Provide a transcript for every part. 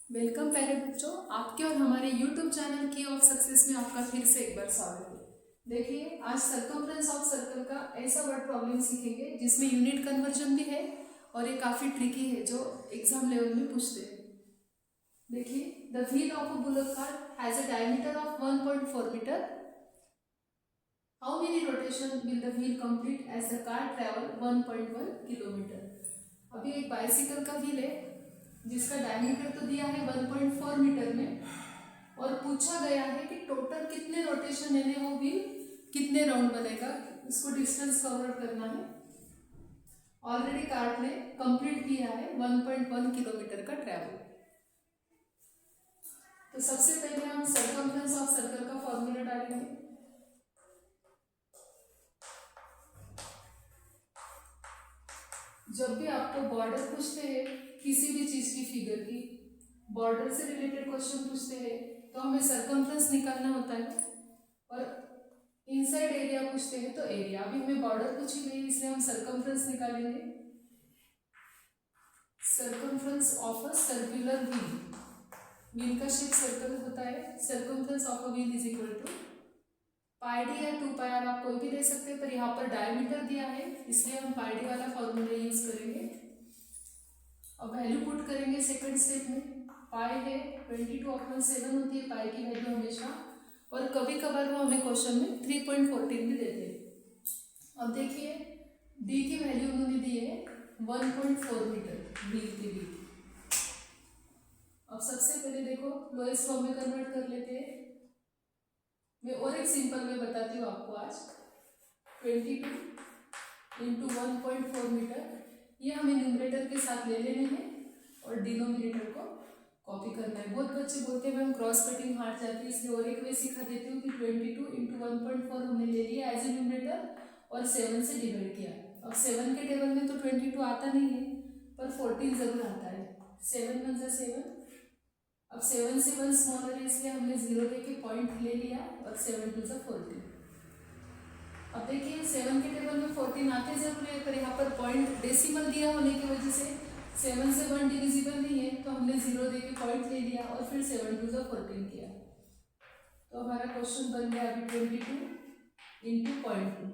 Welcome प्यारे बच्चों, आपके और हमारे YouTube चैनल की ऑफ सक्सेस में आपका फिर से एक बार स्वागत है। देखिए, आज सर्कमफ्रेंस ऑफ सर्कल का ऐसा वर्ड प्रॉब्लम सीखेंगे जिसमें यूनिट कन्वर्जन भी है और ये काफ़ी ट्रिकी है जो एग्जाम लेवल में पूछते हैं। देखिए, the wheel of a bullock cart has a diameter of 1.4 metre. How many rotation will the wheel complete as the car travel 1.1 kilometre. अभी एक बाइसिकल का व्हील है जिसका डायमीटर तो दिया है 1.4 मीटर में और पूछा गया है कि टोटल कितने रोटेशन यानी वो व्हील कितने राउंड बनेगा, इसको डिस्टेंस कवर करना है। ऑलरेडी कार्ट ने कंप्लीट किया है 1.1 किलोमीटर का ट्रैवल। तो सबसे पहले हम सर्कमफ्रेंस ऑफ सर्कल का फॉर्मूला डालेंगे। जब भी आपको बॉर्डर पूछते हैं किसी भी चीज की फिगर की, बॉर्डर से रिलेटेड क्वेश्चन पूछते हैं तो हमें सर्कमफ्रेंस निकालना होता है और इनसाइड एरिया पूछते हैं तो एरिया। अभी हमें बॉर्डर पूछी गई इसलिए हम सर्कमफ्रेंस निकालेंगे। Circumference of a circular wheel, wheel का शेप सर्कल होता है। Circumference of a wheel is equal to pi D या 2 पाई आर, आप कोई भी दे सकते हैं पर यहाँ पर डायमीटर दिया है इसलिए हम पाई डी वाला फॉर्मूला यूज करेंगे। अब वैल्यू पुट करेंगे सेकंड स्टेप में। पाई है 22/7 होती है पाई की वैल्यू हमेशा, और कभी कभार वो हमें क्वेश्चन में 3.14 भी देते हैं। अब देखिए, डी की वैल्यू उन्होंने दी है 1.4 मीटर व्हील की डी। अब सबसे पहले देखो लोएस्ट फॉर्म में कन्वर्ट कर लेते हैं। मैं और एक सिंपल वे बताती हूँ आपको आज। 22 इंटू 1.4 मीटर, ये हमें न्यूमरेटर के साथ ले लेने हैं और डिनोमिनेटर को कॉपी करना है। बहुत बच्चे बोलते हैं मैम क्रॉस कटिंग हार्ड जाती है, इसलिए और एक वे सिखा देती हूँ कि 22 इंटू 1.4 हमने ले लिया एज ए न्यूमरेटर और 7 से डिवाइड किया। अब 7 के टेबल में तो 22 आता नहीं है पर 14 जरूर आता है। 7 × 7। अब 7 से 1 स्मॉलर है इसलिए हमने 0 लेके पॉइंट ले लिया और 7 × 14। अब देखिए 7 के टेबल में 14 आते जरूर है पर यहाँ पर पॉइंट डेसिमल दिया होने की वजह से 7 से 1 डिविजिबल नहीं है तो हमने 0 देके पॉइंट ले लिया और फिर 7 × 14 किया। तो हमारा क्वेश्चन बन गया अभी 22 इंटू 0.2।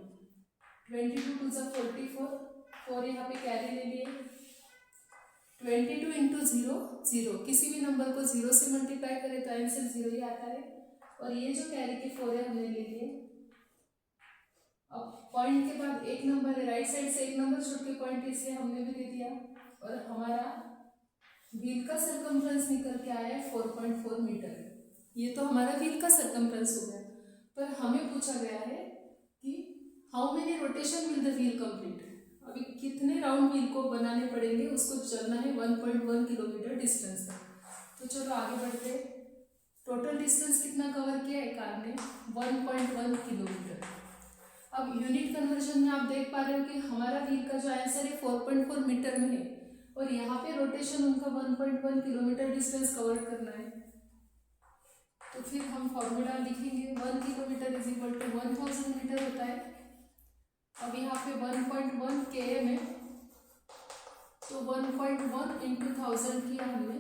22 × 44, 4 यहाँ पे कैरी ले लिए। 22 इंटू 0 0, किसी भी नंबर को 0 से मल्टीप्लाई करें तो आंसर 0 ही आता है और ये जो कैरी के 4 है हमने ले लिए। अब पॉइंट के बाद एक नंबर है, राइट साइड से एक नंबर छोड़ के पॉइंट इसलिए हमने भी दे दिया और हमारा व्हील का सर्कमफ्रेंस निकल के आया है 4.4 मीटर। ये तो हमारा व्हील का सर्कमफ्रेंस हो गया, पर हमें पूछा गया है कि how many rotation will the wheel complete. अभी कितने राउंड व्हील को बनाने पड़ेंगे, उसको चलना है 1.1 किलोमीटर डिस्टेंस तक। तो चलो आगे बढ़ते हैं। टोटल डिस्टेंस कितना कवर किया है कार ने, 1.1 किलोमीटर। अब यूनिट कन्वर्जन में आप देख पा रहे हो कि हमारा व्हील का जो आंसर है 4.4 मीटर में है और यहाँ पे रोटेशन उनका 1.1 किलोमीटर डिस्टेंस कवर करना है। तो फिर हम फॉर्मूला लिखेंगे 1 kilometre is equal to 1000 metre होता है। अब यहाँ पे 1.1 km है तो 1.1 इंटू 1000 किया हमने।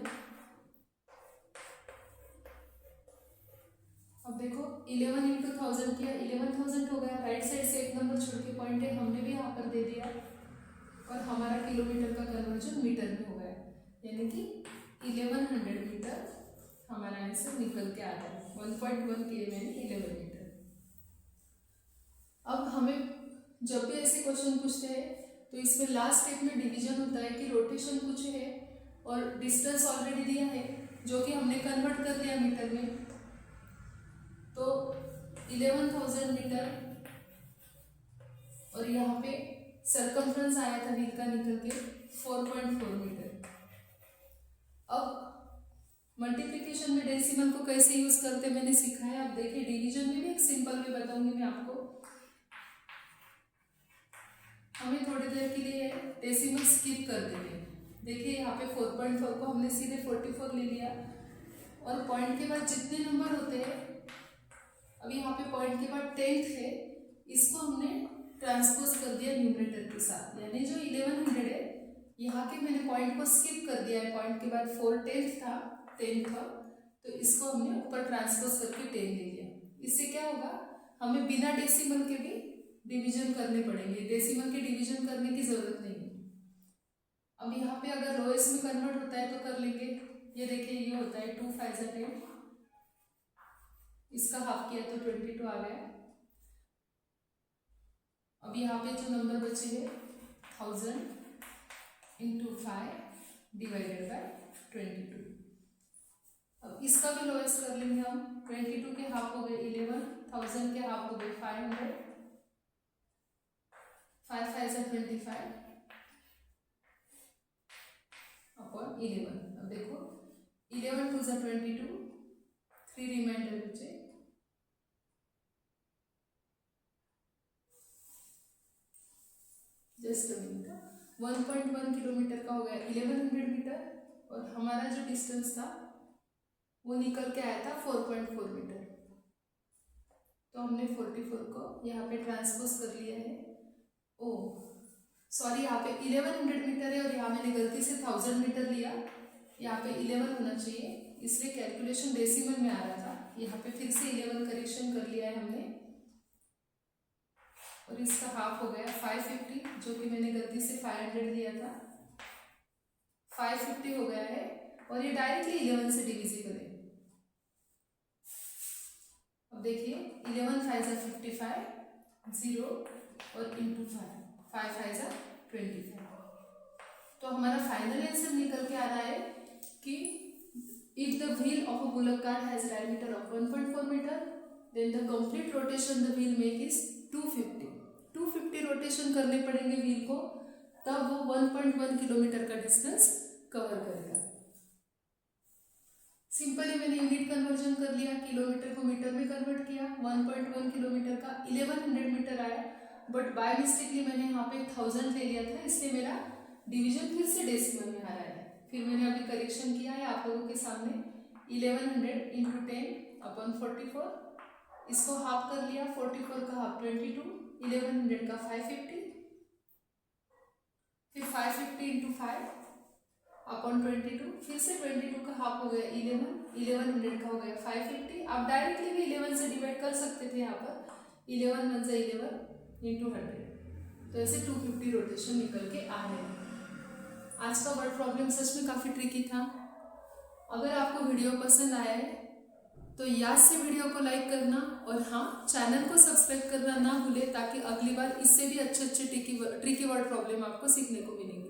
अब देखो 11 इंटू 1000 किया, 11,000 हो गया। राइट साइड से एक नंबर छोड़ के पॉइंट है हमने भी यहाँ पर दे दिया और हमारा किलोमीटर का कन्वर्जन मीटर में हो गया, यानी कि 1100 मीटर हमारा आंसर निकल के आता है। 1.1 km यानी 11 मीटर। अब हमें जब भी ऐसे क्वेश्चन पूछते हैं तो इसमें लास्ट स्टेप में डिवीजन होता है कि रोटेशन पूछे है और डिस्टेंस ऑलरेडी दिया है जो कि हमने कन्वर्ट कर लिया मीटर में। तो 11,000 मीटर और यहाँ पे सर्कमफ्रेंस आया था व्हील का निकल के 4.4 मीटर। अब मल्टीप्लिकेशन में डेसिमल को कैसे यूज करते मैंने सिखाया। आप देखिए डिवीजन में भी एक सिंपल वे बताऊंगी मैं आपको। हमें थोड़ी देर के लिए डेसिमल स्किप कर देंगे। देखिए यहाँ पे 4.4 को हमने सीधे 44 ले लिया और पॉइंट के बाद जितने नंबर होते हैं, अभी यहाँ पे पॉइंट के बाद 10th है, इसको हमने ट्रांसपोज कर दिया न्यूमरेटर के साथ, यानी जो 1100 है यहाँ के मैंने पॉइंट को स्किप कर दिया है। पॉइंट के बाद 4/10 था 10 था, तो इसको हमने ऊपर ट्रांसपोज करके 10 ले लिया। इससे क्या होगा, हमें बिना डेसिमल के भी डिवीजन करने पड़ेंगे, डेसिमल के डिवीजन करने की जरूरत नहीं है। अब यहाँ पे अगर लोएस्ट में कन्वर्ट होता है तो कर लेंगे। ये देखिए ये होता है 2 5 10, इसका हाफ किया तो 22 आ गया। अब यहाँ पे जो नंबर बचे हैं 1000 × 5 डिवाइडेड बाय 22। अब इसका भी लोएस्ट कर लेंगे हम। 22 के हाफ हो गए 11, 1000 के हाफ हो गए 500, 5 5 25 अपॉन 11। अब देखो 11 2 22, 3 रिमाइंडर बचे। जस्ट अ मिनट, 1.1 किलोमीटर का हो गया 1100 मीटर, और हमारा जो डिस्टेंस था वो निकल के आया था 4.4 मीटर। तो हमने 44 को यहाँ पे ट्रांसपोज कर लिया है। ओ सॉरी, यहाँ पे 1100 मीटर है और यहाँ मैंने गलती से 1000 मीटर लिया, यहाँ पे 11 होना चाहिए, इसलिए कैलकुलेशन डेसिमल में आ रहा था। यहाँ पे फिर से 11 करेक्शन कर लिया है हमने, और इसका हाफ हो गया 550, जो कि मैंने गलती से 500 लिया था, 550 हो गया है, और ये डायरेक्टली 11 से डिविजिबल है। अब देखिए 11 5 55, 0 और इंटू 5, 5 5 25। तो हमारा फाइनल आंसर निकल के आ रहा है कि if the wheel of a bullock cart has diameter of 1.4 meter, then the complete rotation the wheel make is 250. 250 rotation करने पड़ेंगे व्हील को, तब वो 1.1 किलोमीटर का डिस्टेंस कवर करेगा। सिंपली मैंने यूनिट कन्वर्जन कर लिया, किलोमीटर को मीटर में कन्वर्ट किया। 1.1 किलोमीटर का 1100 मीटर आया, बट बाय मिस्टेकली मैंने यहाँ पे 1000 ले लिया था, इसलिए मेरा डिवीजन फिर से डेसिमल में आ रहा है। फिर मैंने अभी करेक्शन किया है आप लोगों के सामने। 1100 × 10 अपॉन 44, इसको हाफ कर लिया, 44 का हाफ 22, 1100 का 550, फिर 550 × 5 अपॉन 22, फिर से 22 का हाफ हो गया 11, 1100 का हो गया 550। आप डायरेक्टली भी 11 से डिवाइड कर सकते थे यहाँ पर, 11 1 से 11 × 100, तो ऐसे 250 रोटेशन निकल के आ रहे हैं। आज का वर्ड प्रॉब्लम सच में काफ़ी ट्रिकी था। अगर आपको वीडियो पसंद आया है तो याद से वीडियो को लाइक करना, और हाँ, चैनल को सब्सक्राइब करना ना भूले, ताकि अगली बार इससे भी अच्छे ट्रिकी वर्ड प्रॉब्लम आपको सीखने को मिलेंगे।